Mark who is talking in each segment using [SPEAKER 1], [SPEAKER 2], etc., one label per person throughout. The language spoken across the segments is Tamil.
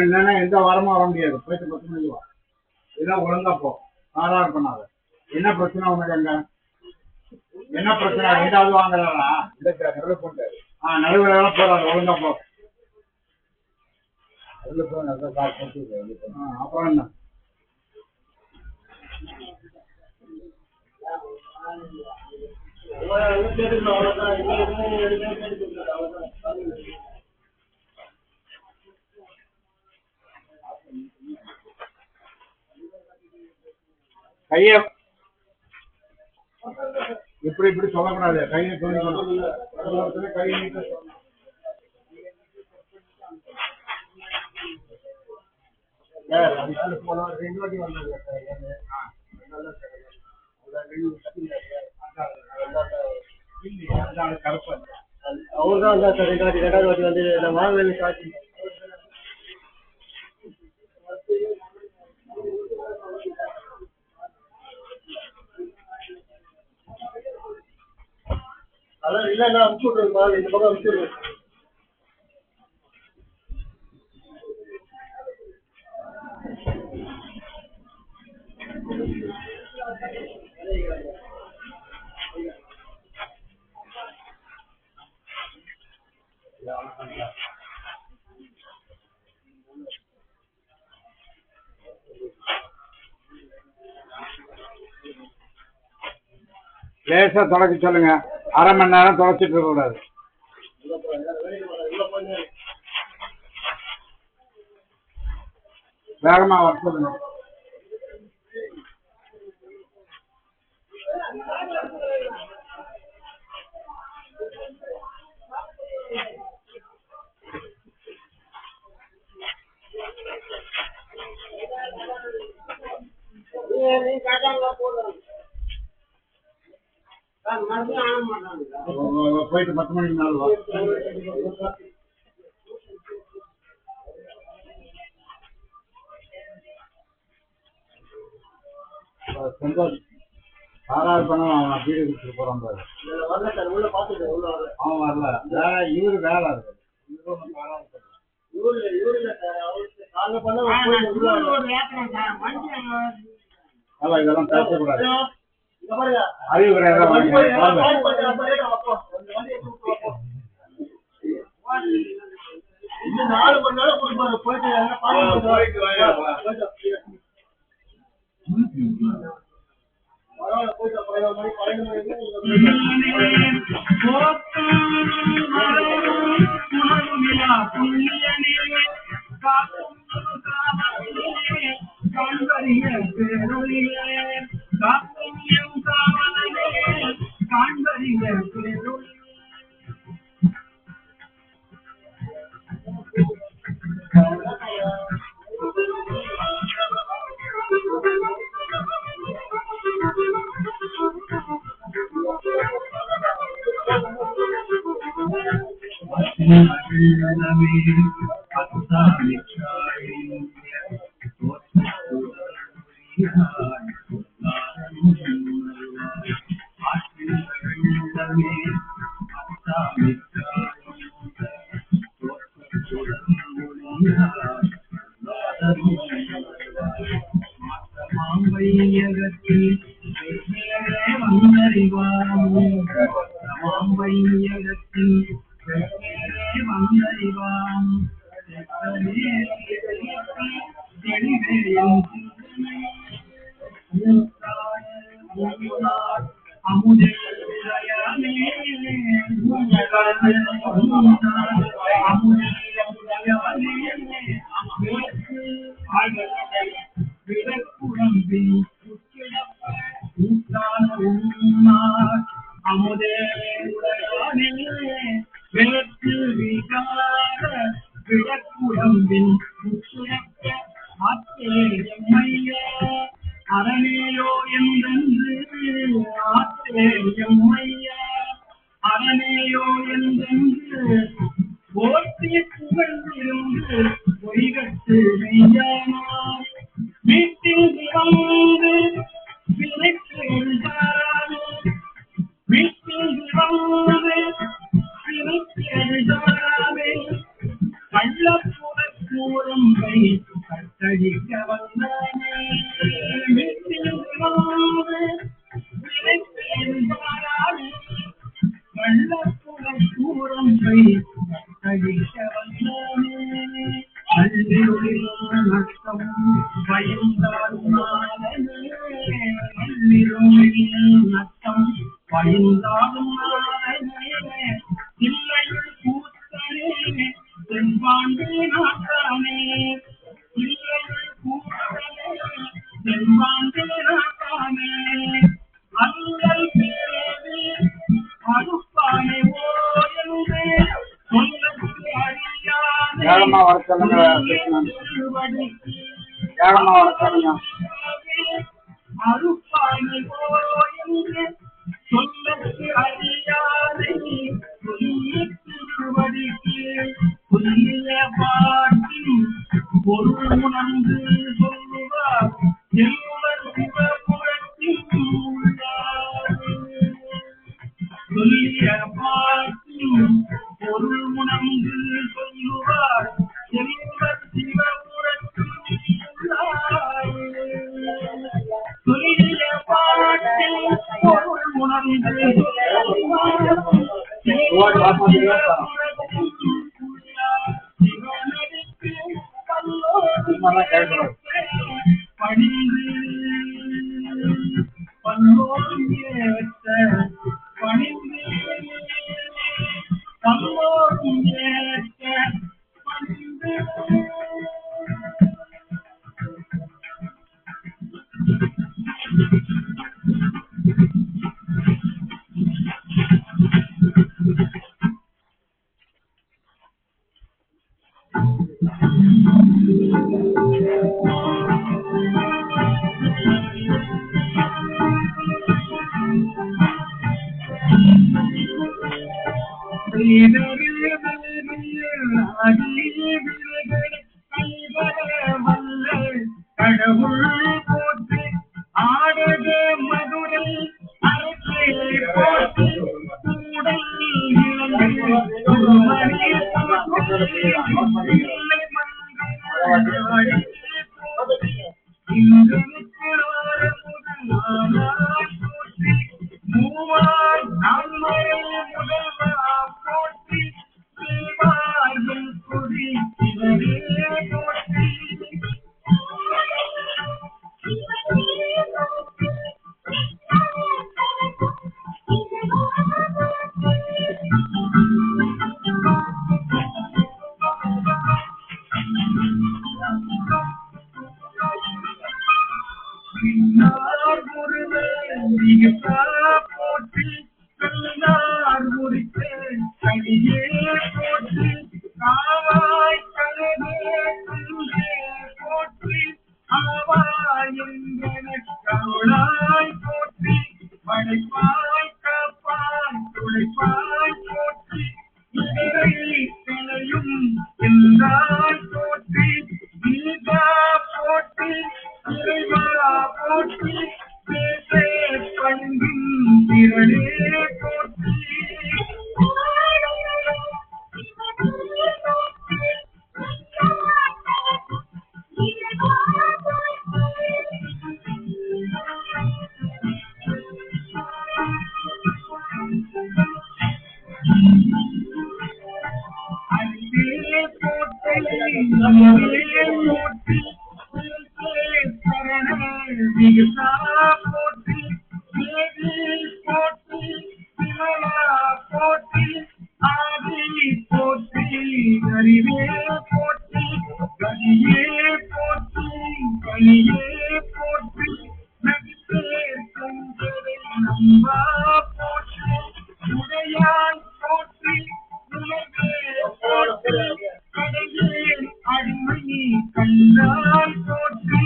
[SPEAKER 1] என்னன்னா எந்த வாரமும் வர முடியாது. போயிட்டு 10 மணிக்கு வா. இதான் ஒழுங்கா போ. ஆறாறு பண்ணாத. என்ன பிரச்சனை உனக்கு அங்க? என்ன பிரச்சனை? ரெண்டாவது வாங்குறாரா? நடுவில் போட்டாரு. நடுவில் எல்லாம் போறாரு. ஒழுங்கா போ. அதில் போ. நல்லா பார்த்து. அப்புறம் என்ன? கைய இப்படி இப்படி சொல்லக்கூடாது. கையை சொல்லணும். கையை நீட்ட சொல்லணும். போனோம் 2 வாட்டி வந்தாங்க. அவர் தான் வந்தா சார் 2 வாட்டி வந்து நான் வாங்கல காட்சி. அதான் இல்லை நான் அனுப்பிச்சு விட்றேன். இந்த பக்கம் அனுப்பிச்சு விட்றேன். லேசா தொடக்க சொல்லுங்க. அரை மணி நேரம் தொடச்சிட்டு இருக்க கூடாது. வேகமா வர சொல்லுங்க. போயிட்டு 10 மணிக்கு மேல வா. ஆறாவது பணம் அவன் வீடு கொடுத்துட்டு போறான் பாரு. அவன் வரல. வேலை இவரு வேலை இருக்கு. இதெல்லாம் பேசக்கூடாது. அறிவு கிடையாது. இன்னும் 4 மணி நேரம் கொடுப்பாரு. போயிட்டு
[SPEAKER 2] புகழ்ந்திருந்து பொய்கட்டு மெய்யானார் வீட்டில் வந்து விலைக்கு எழுதாராமே வீட்டில் வந்து விலைக்கு எழுதாராமே கள்ளப்புற கூறம்பை கட்டழிக்க வந்தானே வீட்டில் வந்து விலைக்கு எழுதாராமே கள்ளப்புற கூறம்பை கட்டழிக்க வந்தானே நள்ளிருளில் நஷ்டம் பயந்தாலும் நள்ளிருளில் நஷ்டம் பயந்தாலும் இல்லையுள் கூத்தனே தென்பாண்டு நாட்டானே இல்லையுள் கூத்தனே தென்பாண்டு நாட்டானே அல்லல் பேரே அறுப்பானே ஓயந்தே சொல்லத்து அறியானே
[SPEAKER 1] ஏழமா வரச்சலுங்க ஏழமா வரச்சலுங்க
[SPEAKER 2] அறுப்பானே ஓயந்தே சொல்லத்து அறியானே புல்லிய பாட்டின் பொருள் உணர்ந்து சொல்லுவார் செல்வர் சிவபுரத்தின் உள்ளார் சொல்லிய பாட்டின் பொருள் உணர்ந்து சொல்லுவார் செல்வர் சிவபுரத்தின் உள்ளார் சொல்லிய பாட்டின் பொருள் உணர்ந்து கடவுள் போற்றி ஆடக மதுரை அரசை போற்றி கூடல் மூவாய் நான்மறை முதல்வா போற்றி கொடி சிவனே போற்றி போற்றி கல்லார் முறித்து கடியே போற்றி காவாய் கலவே போற்றி ஆவாய் கருளாய் போற்றி படைப்பாய் காப்பாய் துளைப்பாய் போற்றி களையும் எல்லாய் போற்றி நீதா போற்றி இறைவா போற்றி பேசே பண்பின் திரளே போற்றி போற்றி போற்றி விமலா போற்றி ஆதி போற்றி அறிவே போற்றி கனியே போற்றி கனியே போற்றி நடிப்பே கந்தரை நம்பா போற்றி உடையாய் போற்றி உலகே போற்றி கடையே அடிமை கண்டாய் போற்றி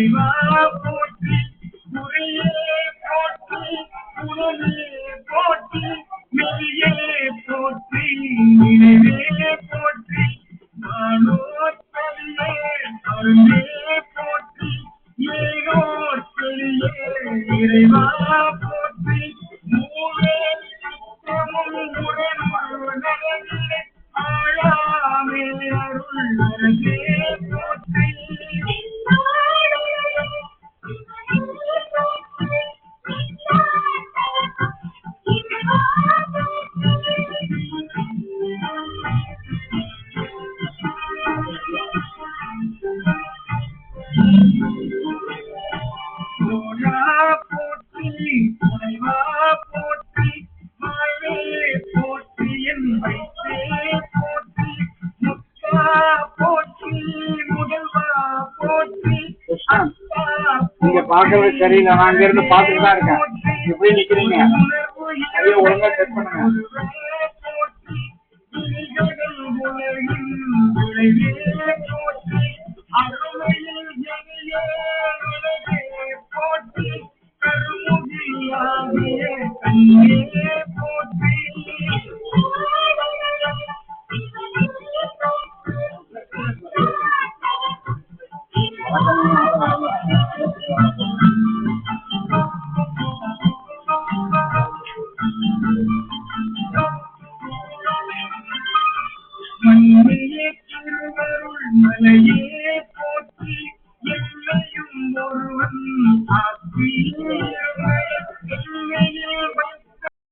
[SPEAKER 2] இறைவா போற்றி உரையே போற்றி உணவே போற்றி மெய்யே போற்றி நினைவே போற்றி நானோர் கலியே அருளே போற்றி ஏனோர் கலியே இறைவா போற்றி மூவே சுத்தமும் உடனுள் நலனிலே ஆழாமே அருள் அருளே போற்றி போற்றி துணைவா போற்றி மாயே போற்றி என் வைத்தே போற்றி முத்தா போற்றி முதல்வா போற்றி
[SPEAKER 1] நீங்க பாக்குறது சரியில்லை. நான் அங்க இருந்து பாத்துட்டு தான் இருக்கேன். எப்படி நிக்கிறீங்க? நிறைய ஒழுங்கா செட் பண்ணுங்க.
[SPEAKER 2] மண்ணையே திருவருள் மலையே போற்றி எல்லையும் ஒருவன் ஆற்றியே